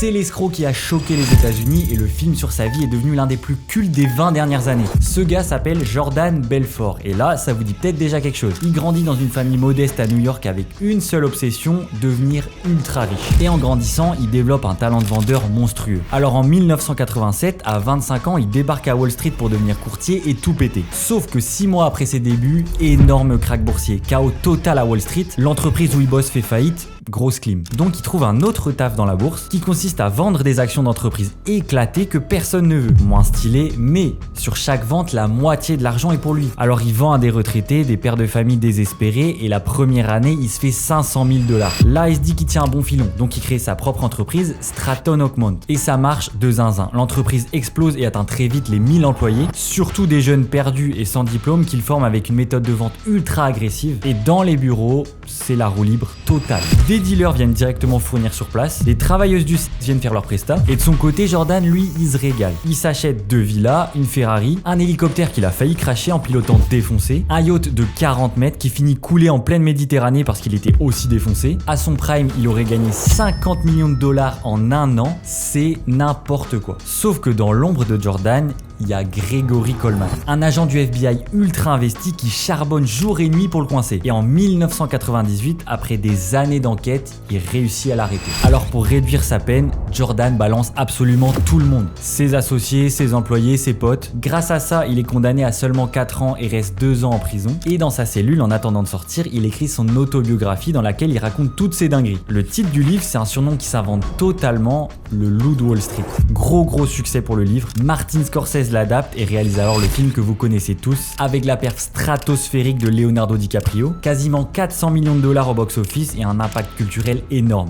C'est l'escroc qui a choqué les États-Unis et le film sur sa vie est devenu l'un des plus cultes des 20 dernières années. Ce gars s'appelle Jordan Belfort et là, ça vous dit peut-être déjà quelque chose. Il grandit dans une famille modeste à New York avec une seule obsession, devenir ultra riche. Et en grandissant, il développe un talent de vendeur monstrueux. Alors en 1987, à 25 ans, il débarque à Wall Street pour devenir courtier et tout péter. Sauf que 6 mois après ses débuts, énorme crack boursier, chaos total à Wall Street, l'entreprise où il bosse fait faillite, grosse clim. Donc il trouve un autre taf dans la bourse qui consiste à vendre des actions d'entreprise éclatées que personne ne veut. Moins stylé, mais sur chaque vente, la moitié de l'argent est pour lui. Alors il vend à des retraités, des pères de famille désespérés et la première année, il se fait 500 000 $. Là, il se dit qu'il tient un bon filon. Donc il crée sa propre entreprise, Stratton Oakmont. Et ça marche de zinzin. L'entreprise explose et atteint très vite les 1000 employés, surtout des jeunes perdus et sans diplôme qu'il forme avec une méthode de vente ultra agressive. Et dans les bureaux, c'est la roue libre totale. Des dealers viennent directement fournir sur place, des travailleuses du site viennent faire leur prestat, et de son côté, Jordan, lui, il se régale. Il s'achète 2 villas, une Ferrari, un hélicoptère qu'il a failli crasher en pilotant défoncé, un yacht de 40 mètres qui finit coulé en pleine Méditerranée parce qu'il était aussi défoncé. À son prime, il aurait gagné 50 millions de dollars en un an, c'est n'importe quoi. Sauf que dans l'ombre de Jordan, il y a Gregory Coleman, un agent du FBI ultra investi qui charbonne jour et nuit pour le coincer. Et en 1998, après des années d'enquête, il réussit à l'arrêter. Alors pour réduire sa peine, Jordan balance absolument tout le monde. Ses associés, ses employés, ses potes. Grâce à ça, il est condamné à seulement 4 ans et reste 2 ans en prison. Et dans sa cellule, en attendant de sortir, il écrit son autobiographie dans laquelle il raconte toutes ses dingueries. Le titre du livre, c'est un surnom qui s'invente totalement, le loup de Wall Street. Gros succès pour le livre. Martin Scorsese l'adapte et réalise alors le film que vous connaissez tous avec la perf stratosphérique de Leonardo DiCaprio, quasiment 400 millions de dollars au box-office et un impact culturel énorme.